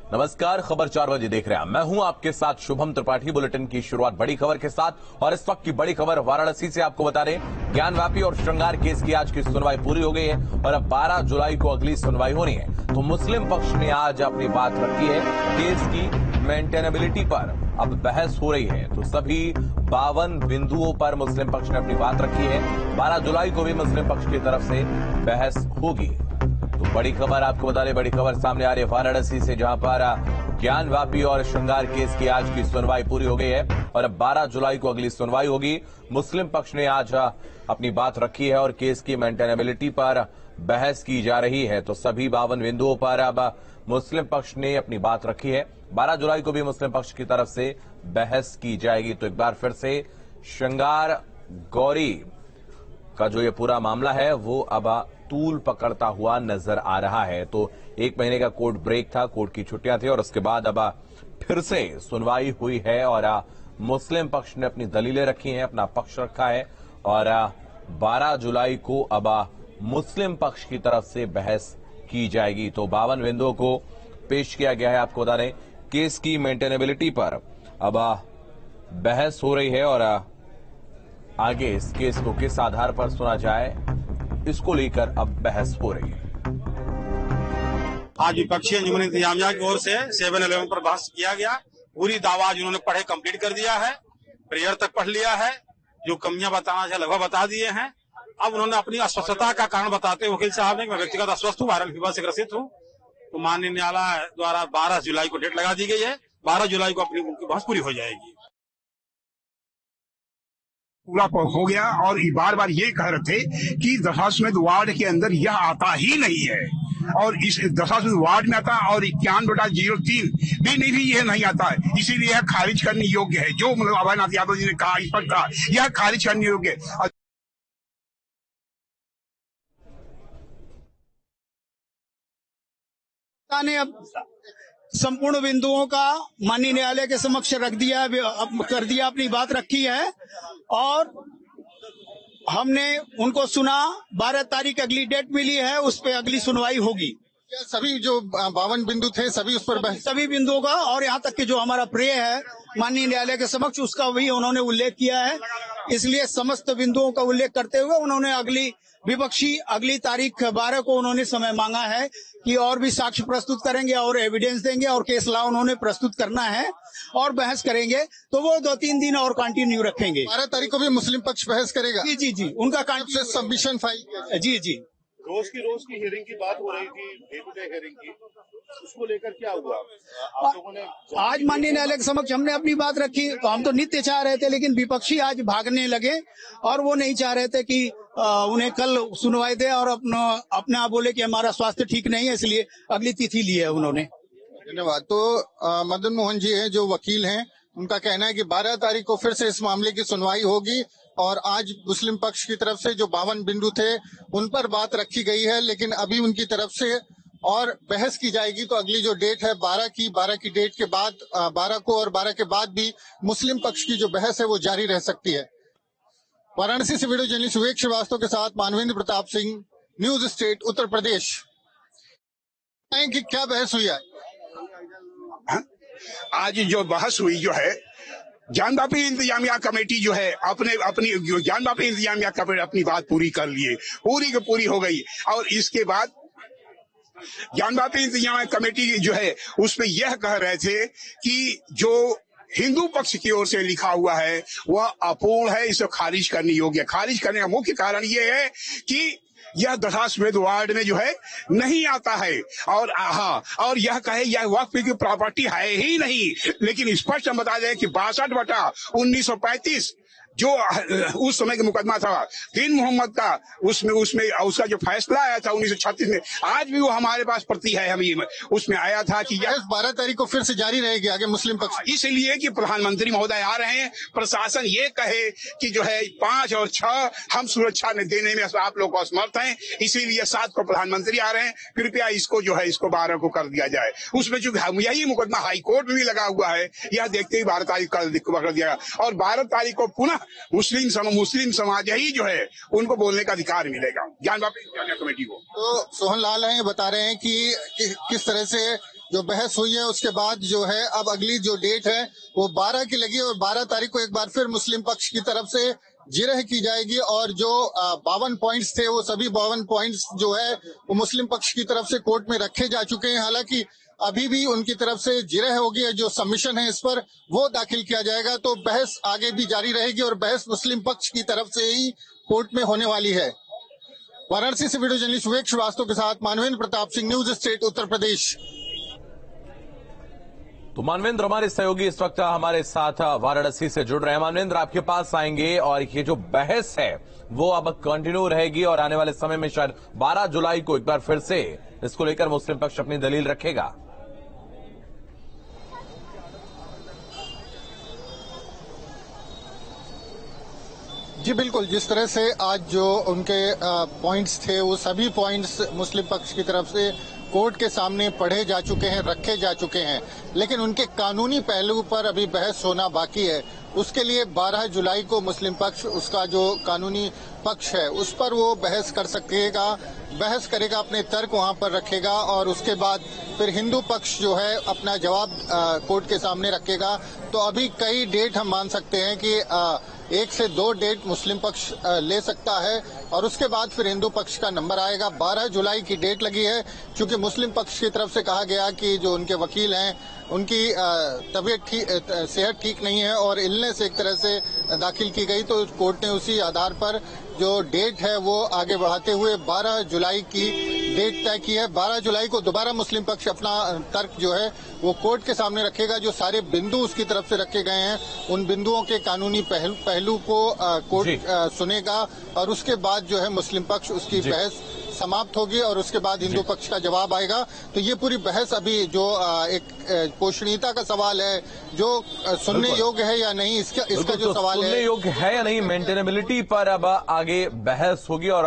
नमस्कार, खबर 4 बजे देख रहे हैं। मैं हूं आपके साथ शुभम त्रिपाठी। बुलेटिन की शुरुआत बड़ी खबर के साथ और इस वक्त की बड़ी खबर वाराणसी से आपको बता रहे ज्ञानवापी और श्रृंगार केस की आज की सुनवाई पूरी हो गई है और अब 12 जुलाई को अगली सुनवाई होनी है। तो मुस्लिम पक्ष ने आज अपनी बात रखी है। केस की मेंटेनेबिलिटी पर अब बहस हो रही है। तो सभी 52 बिंदुओं पर मुस्लिम पक्ष ने अपनी बात रखी है। 12 जुलाई को भी मुस्लिम पक्ष की तरफ से बहस होगी। तो बड़ी खबर आपको बता दें, बड़ी खबर सामने आ रही है वाराणसी से, जहां पर ज्ञानवापी और श्रृंगार केस की आज की सुनवाई पूरी हो गई है और अब 12 जुलाई को अगली सुनवाई होगी। मुस्लिम पक्ष ने आज अपनी बात रखी है और केस की मेंटेनेबिलिटी पर बहस की जा रही है। तो सभी 52 बिंदुओं पर अब मुस्लिम पक्ष ने अपनी बात रखी है। 12 जुलाई को भी मुस्लिम पक्ष की तरफ से बहस की जाएगी। तो एक बार फिर से श्रृंगार गौरी का जो ये पूरा मामला है वो अब तूल पकड़ता हुआ नजर आ रहा है। तो 1 महीने का कोर्ट ब्रेक था, कोर्ट की छुट्टियां थी और उसके बाद अब फिर से सुनवाई हुई है और मुस्लिम पक्ष ने अपनी दलीलें रखी हैं, अपना पक्ष रखा है और 12 जुलाई को अब मुस्लिम पक्ष की तरफ से बहस की जाएगी। तो 52 बिंदुओं को पेश किया गया है। आपको बता दें केस की मेंटेनेबिलिटी पर अब बहस हो रही है और आगे इस केस को किस आधार पर सुना जाए इसको लेकर अब बहस हो रही है। आज विपक्षी अंजुमन इंतजामिया की ओर से 7-11 पर बहस किया गया। पूरी दावा उन्होंने पढ़े कंप्लीट कर दिया है, प्रेयर तक पढ़ लिया है, जो कमियां बताना चाहिए लगभग बता दिए हैं। अब उन्होंने अपनी अस्वस्थता का कारण बताते हुए वकील साहब ने मैं व्यक्तिगत अस्वस्थ हूँ, वायरल फीवर से ग्रसित हूँ, तो माननीय न्यायालय द्वारा 12 जुलाई को डेट लगा दी गई है। 12 जुलाई को अपनी उनकी बहस पूरी हो जाएगी। पूरा हो गया और बार बार ये कह रहे थे कि दशाश्वमेध वार्ड के अंदर यह आता ही नहीं है और इस दशाश्वमेध वार्ड में आता और 91/03 भी यह नहीं आता है, इसीलिए यह खारिज करने योग्य है। जो मतलब अभयनाथ यादव जी ने कहा स्पष्ट कहा, यह खारिज करने योग्य है। ने अब संपूर्ण बिंदुओं का माननीय न्यायालय के समक्ष रख दिया, कर दिया, अपनी बात रखी है और हमने उनको सुना। 12 तारीख अगली डेट मिली है, उस पर अगली सुनवाई होगी। सभी जो 52 बिंदु थे सभी उस पर सभी बिंदुओं का और यहाँ तक कि जो हमारा प्रेय है माननीय न्यायालय के समक्ष उसका भी उन्होंने उल्लेख किया है। इसलिए समस्त बिंदुओं का उल्लेख करते हुए उन्होंने अगली तारीख 12 को उन्होंने समय मांगा है कि और भी साक्ष्य प्रस्तुत करेंगे और एविडेंस देंगे और केस लॉ उन्होंने प्रस्तुत करना है और बहस करेंगे। तो वो 2-3 दिन और कंटिन्यू रखेंगे। 12 तारीख को भी मुस्लिम पक्ष बहस करेगा। जी उनका सबमिशन फाइल। जी रोज की हियरिंग की बात हो रही थी, डे टू डे हियरिंग की, उसको लेकर क्या हुआ? आप लोगों ने आज माननीय न्यायालय के समक्ष हमने अपनी बात रखी। तो हम तो नित्य चाह रहे थे, लेकिन विपक्षी आज भागने लगे और वो नहीं चाह रहे थे कि उन्हें कल सुनवाई दे और अपना बोले कि हमारा स्वास्थ्य ठीक नहीं है, इसलिए अगली तिथि ली है उन्होंने। धन्यवाद। तो मदन मोहन जी हैं जो वकील हैं, उनका कहना है कि 12 तारीख को फिर से इस मामले की सुनवाई होगी और आज मुस्लिम पक्ष की तरफ से जो 52 बिंदु थे उन पर बात रखी गई है, लेकिन अभी उनकी तरफ से और बहस की जाएगी। तो अगली जो डेट है 12 की डेट के बाद 12 को और 12 के बाद भी मुस्लिम पक्ष की जो बहस है वो जारी रह सकती है। वाराणसी से वीडियो जर्नलिस्ट विवेक श्रीवास्तव के साथ मानवेंद्र प्रताप सिंह, न्यूज स्टेट उत्तर प्रदेश। कि क्या बहस हुई है आज? जो बहस हुई जो है, ज्ञानवापी इंतजामिया कमेटी जो है अपनी ज्ञानवापी इंतजामिया कमेटी अपनी बात पूरी कर लिए, पूरी की पूरी हो गई और इसके बाद ज्ञानवापी इंतजामिया कमेटी जो है उसमें यह कह रहे थे कि जो हिंदू पक्ष की ओर से लिखा हुआ है वह अपूर्ण है, इसे खारिज करने योग्य है। खारिज करने का मुख्य कारण यह है कि यह दशाश्वमेध वार्ड में जो है नहीं आता है और यह कहे यह वक्फ की प्रॉपर्टी है ही नहीं। लेकिन स्पष्ट हम बता दें कि 62/1935 जो उस समय का मुकदमा था दिन मोहम्मद का, उसमें उसका जो फैसला आया था 1936 में, आज भी वो हमारे पास प्रति है। हमें उसमें आया था कि यह 12 तारीख को फिर से जारी रहेगी आगे मुस्लिम पक्ष, इसलिए कि प्रधानमंत्री महोदय आ रहे हैं, प्रशासन ये कहे कि जो है 5 और 6 हम सुरक्षा देने में आप लोग को असमर्थ हैं, इसीलिए 7 को प्रधानमंत्री आ रहे हैं, कृपया इसको जो है इसको 12 को कर दिया जाए। उसमें चूंकि यही मुकदमा हाई कोर्ट में भी लगा हुआ है, यह देखते ही 12 तारीख कर दिया और 12 तारीख को पुनः मुस्लिम समाज ही जो है उनको बोलने का अधिकार मिलेगा ज्ञानवापी इंतजामिया कमेटी को। तो सोहन लाल हैं बता रहे हैं कि किस तरह से जो बहस हुई है उसके बाद जो है अब अगली जो डेट है वो 12 की लगी और 12 तारीख को एक बार फिर मुस्लिम पक्ष की तरफ से जिरह की जाएगी और जो 52 पॉइंट्स थे वो सभी 52 पॉइंट्स जो है वो मुस्लिम पक्ष की तरफ से कोर्ट में रखे जा चुके हैं। हालांकि अभी भी उनकी तरफ से जिरह होगी, जो सबमिशन है इस पर वो दाखिल किया जाएगा, तो बहस आगे भी जारी रहेगी और बहस मुस्लिम पक्ष की तरफ से ही कोर्ट में होने वाली है। वाराणसी से वीडियो जर्नलिस्ट विवेक श्रीवास्तव के साथ मानवेंद्र प्रताप सिंह, न्यूज स्टेट उत्तर प्रदेश। तो मानवेंद्र हमारे सहयोगी इस वक्त हमारे साथ वाराणसी से जुड़ रहे हैं। मानवेंद्र, आपके पास आएंगे और ये जो बहस है वो अब कंटिन्यू रहेगी और आने वाले समय में शायद 12 जुलाई को एक बार फिर से इसको लेकर मुस्लिम पक्ष अपनी दलील रखेगा। जी बिल्कुल, जिस तरह से आज जो उनके पॉइंट्स थे वो सभी पॉइंट्स मुस्लिम पक्ष की तरफ से कोर्ट के सामने पढ़े जा चुके हैं, रखे जा चुके हैं, लेकिन उनके कानूनी पहलू पर अभी बहस होना बाकी है। उसके लिए 12 जुलाई को मुस्लिम पक्ष उसका जो कानूनी पक्ष है उस पर वो बहस करेगा, अपने तर्क वहां पर रखेगा और उसके बाद फिर हिंदू पक्ष जो है अपना जवाब कोर्ट के सामने रखेगा। तो अभी कई डेट हम मान सकते हैं कि 1 से 2 डेट मुस्लिम पक्ष ले सकता है और उसके बाद फिर हिंदू पक्ष का नंबर आएगा। 12 जुलाई की डेट लगी है क्योंकि मुस्लिम पक्ष की तरफ से कहा गया कि जो उनके वकील हैं उनकी सेहत ठीक नहीं है और इलनेस एक तरह से दाखिल की गई, तो कोर्ट ने उसी आधार पर जो डेट है वो आगे बढ़ाते हुए 12 जुलाई की डेट तय की है। 12 जुलाई को दोबारा मुस्लिम पक्ष अपना तर्क जो है वो कोर्ट के सामने रखेगा। जो सारे बिंदु उसकी तरफ से रखे गए हैं उन बिंदुओं के कानूनी पहलू को कोर्ट सुनेगा और उसके बाद जो है मुस्लिम पक्ष उसकी बहस समाप्त होगी और उसके बाद हिंदू पक्ष का जवाब आएगा। तो ये पूरी बहस अभी जो एक पोषणीयता का सवाल है, जो सुनने योग्य है या नहीं, इसका जो सवाल है, सुनने योग्य है या नहीं, मेंटेनेबिलिटी पर अब आगे बहस होगी और